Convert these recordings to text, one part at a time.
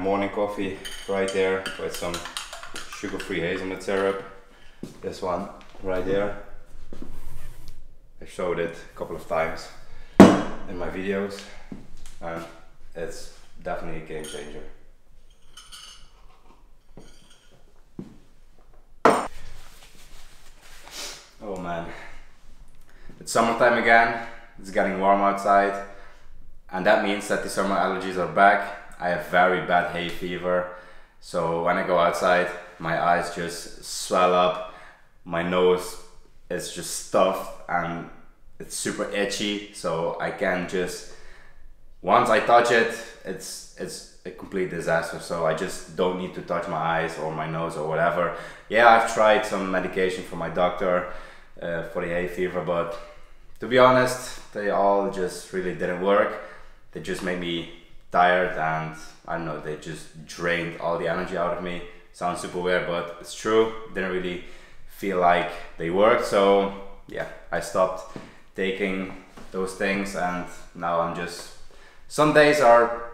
morning coffee right there with some sugar-free hazelnut syrup. This one right there. I showed it a couple of times in my videos and it's definitely a game changer. Oh man, it's summertime again, it's getting warm outside and that means that the summer allergies are back. I have very bad hay fever, so when I go outside my eyes just swell up, my nose is just stuffed and it's super itchy, so I can just, once I touch it, it's a complete disaster. So I just don't need to touch my eyes or my nose or whatever. Yeah, I've tried some medication from my doctor for the hay fever, but to be honest, they all just really didn't work. They just made me tired and I don't know, they just drained all the energy out of me. Sounds super weird, but it's true. Didn't really feel like they worked, so yeah, I stopped taking those things and now I'm just, some days are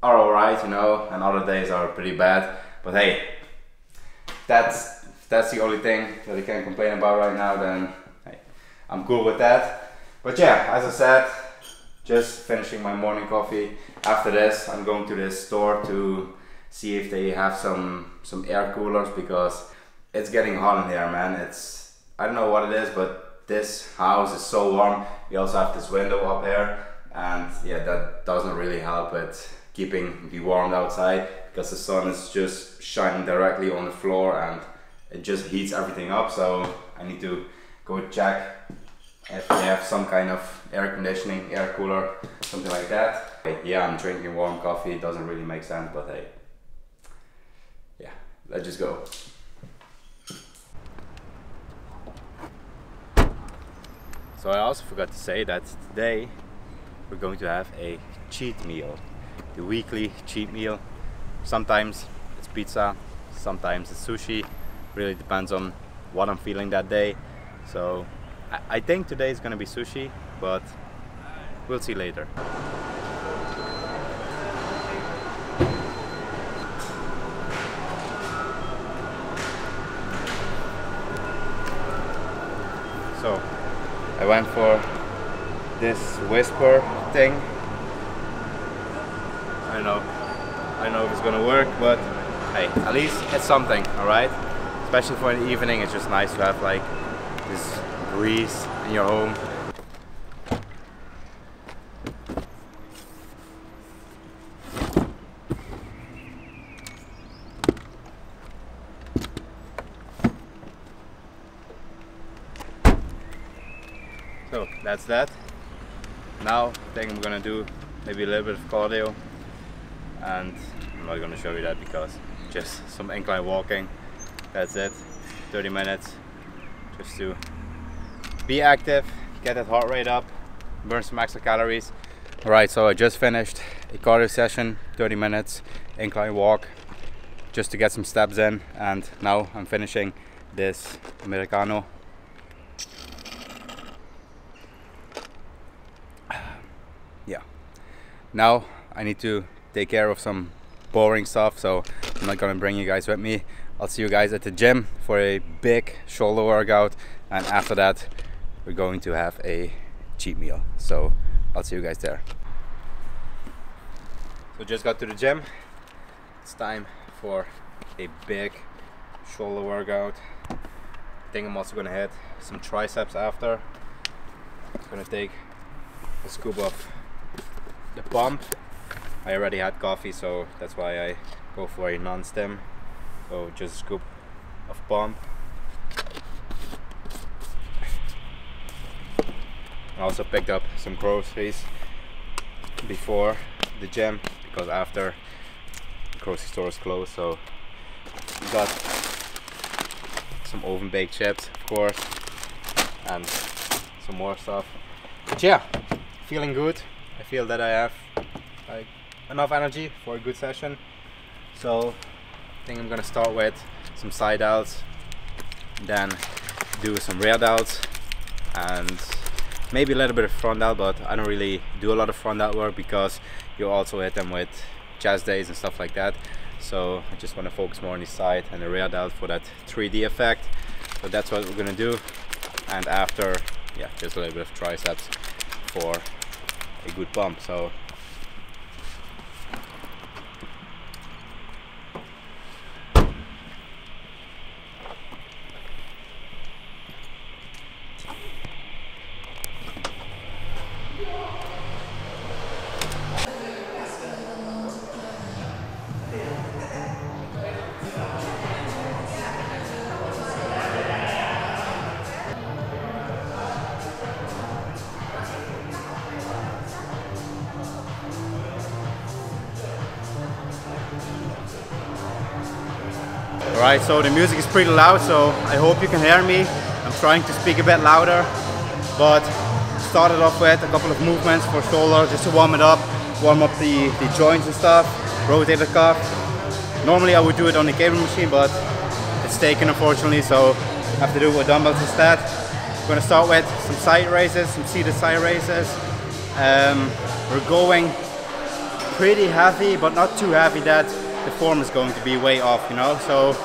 alright, you know, and other days are pretty bad, but hey, that's the only thing that I can complain about right now, then hey, I'm cool with that. But yeah, as I said, just finishing my morning coffee. After this, I'm going to this store to see if they have some air coolers because it's getting hot in here, man. It's, I don't know what it is, but this house is so warm. We also have this window up here and yeah, that doesn't really help with keeping me warm outside because the sun is just shining directly on the floor and it just heats everything up. So I need to go check if they have some kind of air conditioning, air cooler, something like that. Yeah, I'm drinking warm coffee, it doesn't really make sense, but hey, yeah, let's just go. So I also forgot to say that today we're going to have a cheat meal, the weekly cheat meal. Sometimes it's pizza, sometimes it's sushi, really depends on what I'm feeling that day. So I think today is going to be sushi, but we'll see later. So I went for this whisper thing. I don't know if it's gonna work, but hey, at least it's something, alright? Especially for the evening, it's just nice to have like this breeze in your home. So that's that. Now I think I'm gonna do maybe a little bit of cardio, and I'm not gonna show you that because just some incline walking. That's it. 30 minutes just to be active, get that heart rate up, burn some extra calories. Alright, so I just finished a cardio session, 30 minutes incline walk just to get some steps in, and now I'm finishing this Americano. Yeah, now I need to take care of some boring stuff, so I'm not gonna bring you guys with me. I'll see you guys at the gym for a big shoulder workout, and after that we're going to have a cheat meal, so I'll see you guys there. So just got to the gym. It's time for a big shoulder workout. I think I'm also gonna hit some triceps after. I'm gonna take a scoop of the pump. I already had coffee, so that's why I go for a non-stim. So just a scoop of pump. I also picked up some groceries before the gym because after the grocery store is closed. So we got some oven baked chips, of course, and some more stuff. But yeah, feeling good. I feel that I have like enough energy for a good session. So I think I'm gonna start with some side delts, then do some rear delts, and maybe a little bit of front delt, but I don't really do a lot of front delt work because you also hit them with chest days and stuff like that. So I just want to focus more on the side and the rear delt for that 3D effect. So that's what we're gonna do. And after, yeah, just a little bit of triceps for a good pump. So alright, so the music is pretty loud, so I hope you can hear me. I'm trying to speak a bit louder, but started off with a couple of movements for shoulder just to warm it up, warm up the joints and stuff, rotate the cuff. Normally I would do it on the cable machine, but it's taken unfortunately, so I have to do it with dumbbells instead. I'm going to start with some side raises, some seated side raises. We're going pretty heavy, but not too heavy that the form is going to be way off, you know. So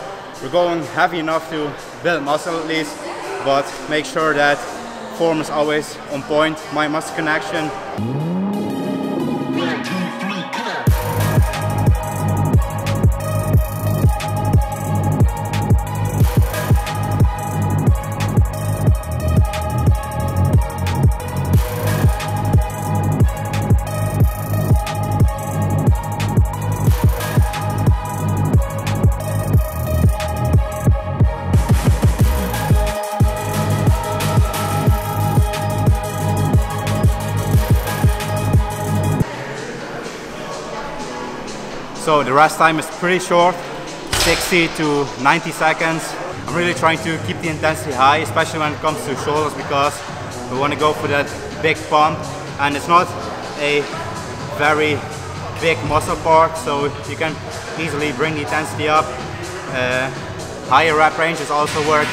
we're going heavy enough to build muscle at least, but make sure that form is always on point, my muscle connection. So the rest time is pretty short, 60 to 90 seconds. I'm really trying to keep the intensity high, especially when it comes to shoulders, because we want to go for that big pump, and it's not a very big muscle part, so you can easily bring the intensity up. Higher rep ranges also work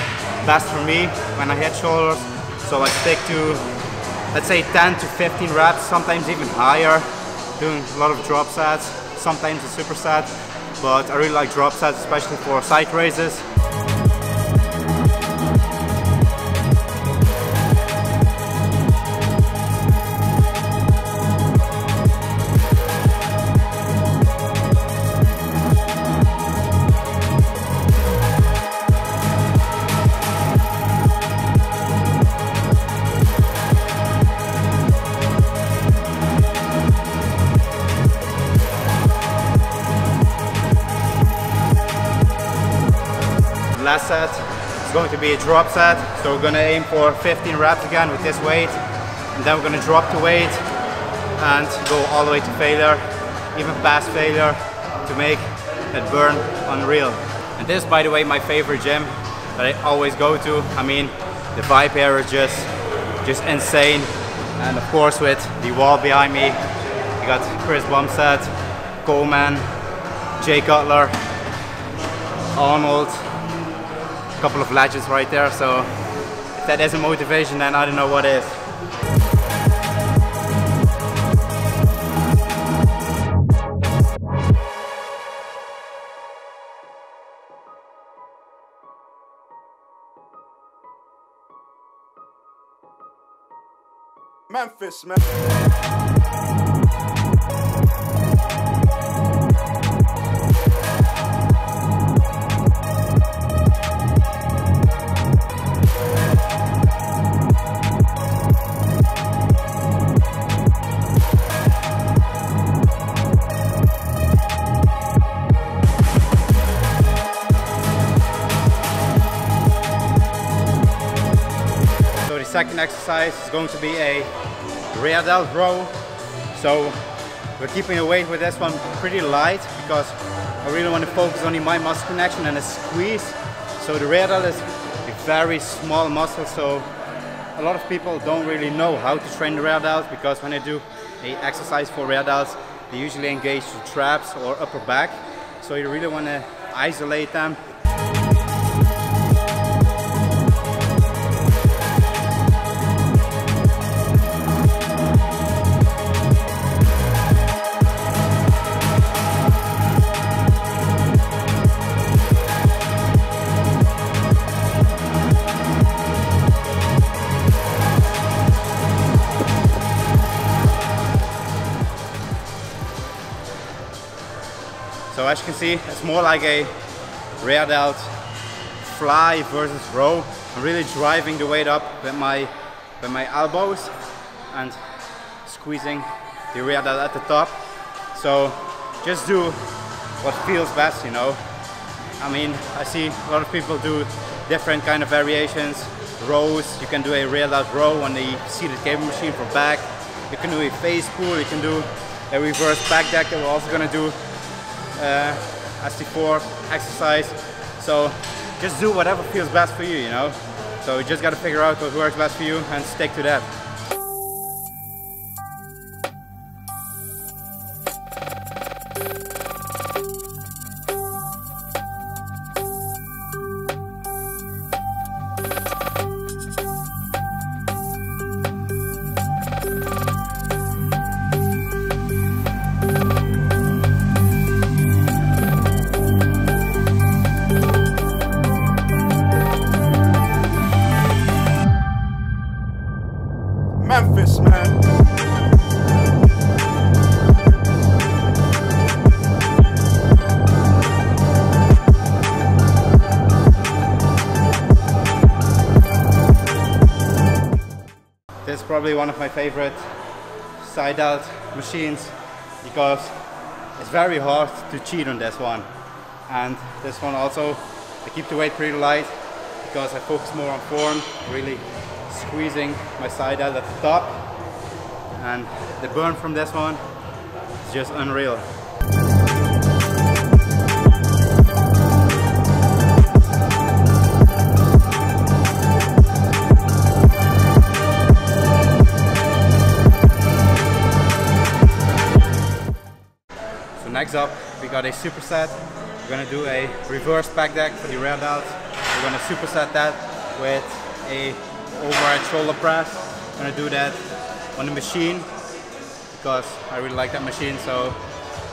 best for me when I hit shoulders, so I stick to, let's say, 10 to 15 reps, sometimes even higher, doing a lot of drop sets. Sometimes a superset, but I really like drop sets, especially for side raises. Last set is going to be a drop set, so we're going to aim for 15 reps again with this weight, and then we're going to drop the weight and go all the way to failure, even past failure, to make that burn unreal. And this is, by the way, my favorite gym that I always go to. I mean, the vibe here is just insane, and of course with the wall behind me, you got Chris Bumstead, Coleman, Jay Cutler, Arnold. Couple of legends right there, so if that isn't motivation, then I don't know what is. Memphis, man. Second exercise is going to be a rear delt row. So we're keeping the weight with this one pretty light because I really want to focus on the my muscle connection and the squeeze. So the rear delt is a very small muscle, so a lot of people don't really know how to train the rear delt, because when they do a exercise for rear delts, they usually engage the traps or upper back. So you really want to isolate them. as you can see, it's more like a rear delt fly versus row. I'm really driving the weight up with my elbows and squeezing the rear delt at the top. So just do what feels best, you know. I mean, I see a lot of people do different kind of variations. Rows, you can do a rear delt row on the seated cable machine for back. You can do a face pull, you can do a reverse back deck that we're also gonna do as the fourth exercise. So just do whatever feels best for you, you know. So you just gotta figure out what works best for you and stick to that. Memphis, man. This is probably one of my favorite side delt machines because it's very hard to cheat on this one. And this one also, I keep the weight pretty light because I focus more on form, really squeezing my side delt at the top, and the burn from this one is just unreal. So next up we got a superset. We're gonna do a reverse back deck for the rear delt. We're gonna superset that with a overhead shoulder press. I'm gonna do that on the machine because I really like that machine. So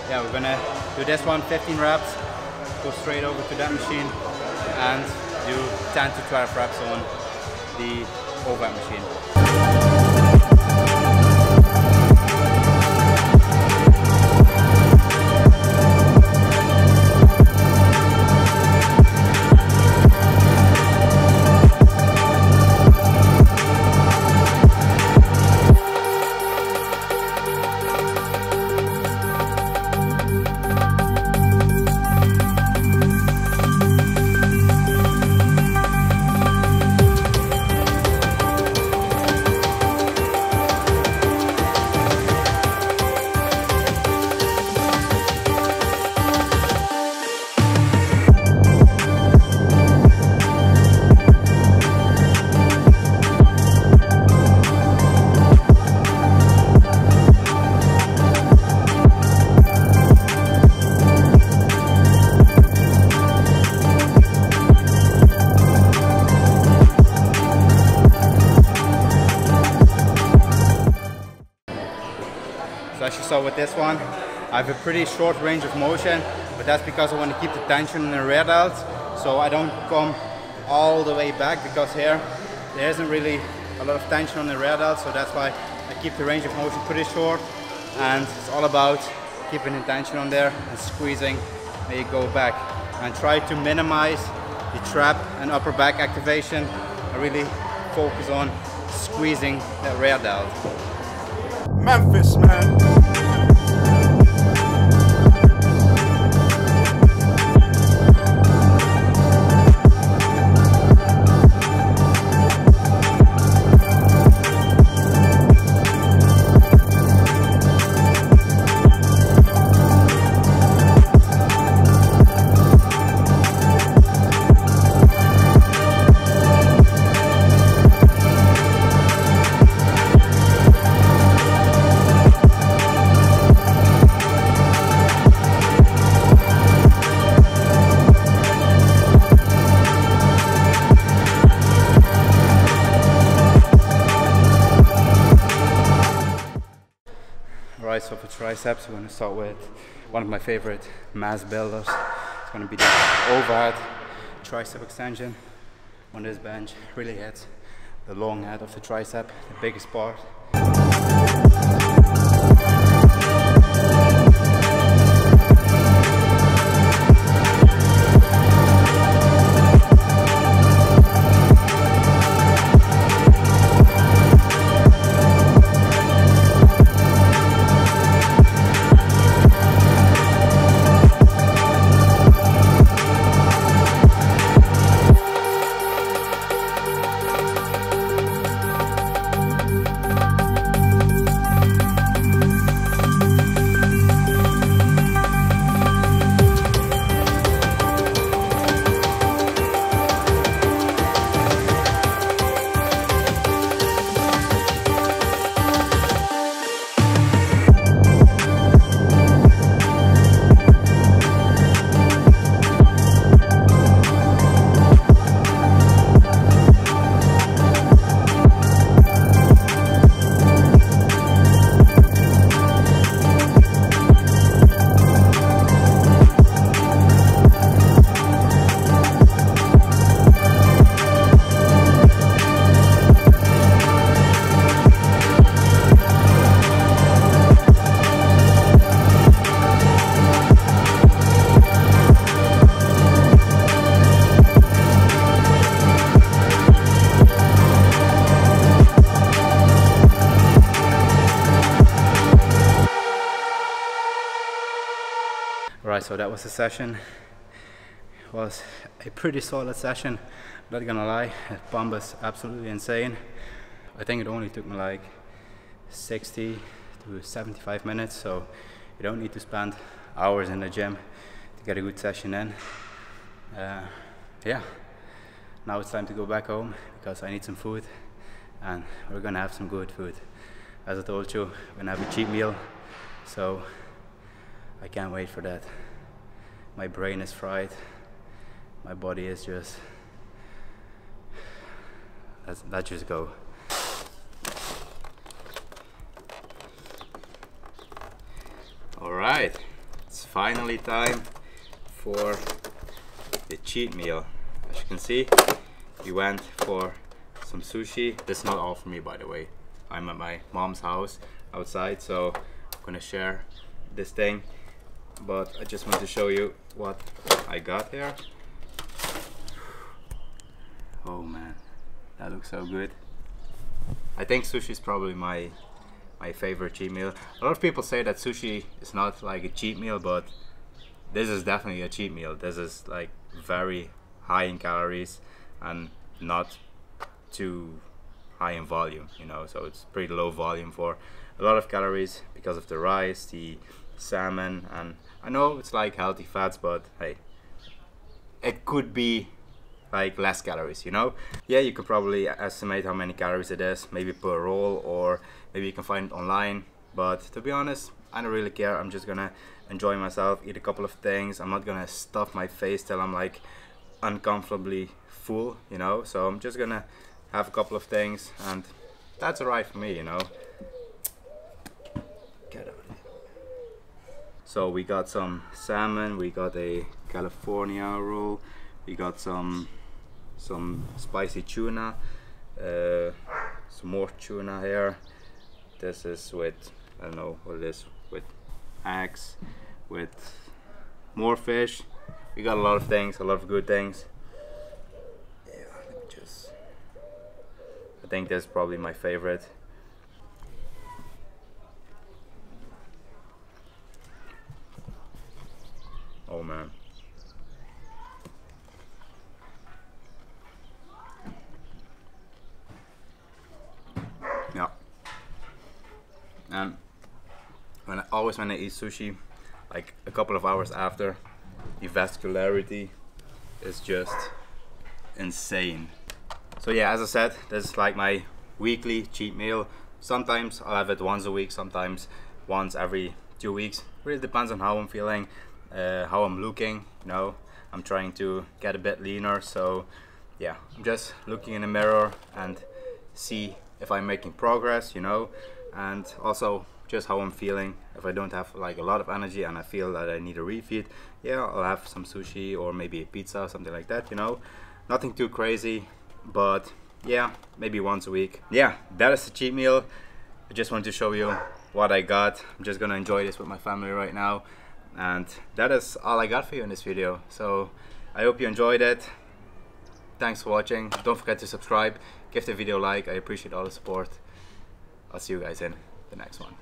yeah, we're gonna do this one 15 reps, go straight over to that machine and do 10 to 12 reps on the overhead machine. So as you saw with this one, I have a pretty short range of motion, but that's because I want to keep the tension in the rear delt, so I don't come all the way back, because here there isn't really a lot of tension on the rear delt, so that's why I keep the range of motion pretty short, and it's all about keeping the tension on there and squeezing when you go back, and try to minimize the trap and upper back activation. I really focus on squeezing that rear delt. Memphis, man. Alright, so for triceps, we're going to start with one of my favorite mass builders. It's going to be the overhead tricep extension on this bench. Really hits the long head of the tricep, the biggest part. Alright, so that was the session. It was a pretty solid session, not gonna lie. That pump was absolutely insane. I think it only took me like 60 to 75 minutes, so you don't need to spend hours in the gym to get a good session in. Yeah, now it's time to go back home because I need some food, and we're gonna have some good food. As I told you, we're gonna have a cheat meal, so I can't wait for that. My brain is fried, my body is just, let's just go. Alright, it's finally time for the cheat meal. As you can see, we went for some sushi. This is not all for me, by the way. I'm at my mom's house outside, so I'm gonna share this thing. But I just want to show you what I got here. Oh man, that looks so good. I think sushi is probably my favorite cheat meal. A lot of people say that sushi is not like a cheat meal, but this is definitely a cheat meal. This is like very high in calories and not too high in volume, you know, so it's pretty low volume for a lot of calories because of the rice, the salmon, and I know it's like healthy fats, but hey, it could be like less calories, you know. Yeah, you could probably estimate how many calories it is, maybe per roll, or maybe you can find it online, but to be honest, I don't really care. I'm just gonna enjoy myself, eat a couple of things. I'm not gonna stuff my face till I'm like uncomfortably full, you know, so I'm just gonna have a couple of things, and that's alright for me, you know. Get out of here. So we got some salmon, we got a California roll, we got some spicy tuna, some more tuna here. This is with, I don't know what it is, with eggs, with more fish. We got a lot of things, a lot of good things. Yeah, let me just, I think this is probably my favorite. Oh man. Yeah. And when I eat sushi, like a couple of hours after, the vascularity is just insane. So yeah, as I said, this is like my weekly cheat meal. Sometimes I'll have it once a week, sometimes once every 2 weeks. Really depends on how I'm feeling, how I'm looking, you know. I'm trying to get a bit leaner, so yeah, I'm just looking in the mirror and see if I'm making progress, you know, and also just how I'm feeling. If I don't have like a lot of energy and I feel that I need a refeed, yeah, I'll have some sushi or maybe a pizza or something like that, you know. Nothing too crazy, but yeah, maybe once a week. Yeah, that is the cheat meal. I just wanted to show you what I got. I'm just gonna enjoy this with my family right now, and that is all I got for you in this video. So I hope you enjoyed it. Thanks for watching. Don't forget to subscribe, give the video a like. I appreciate all the support. I'll see you guys in the next one.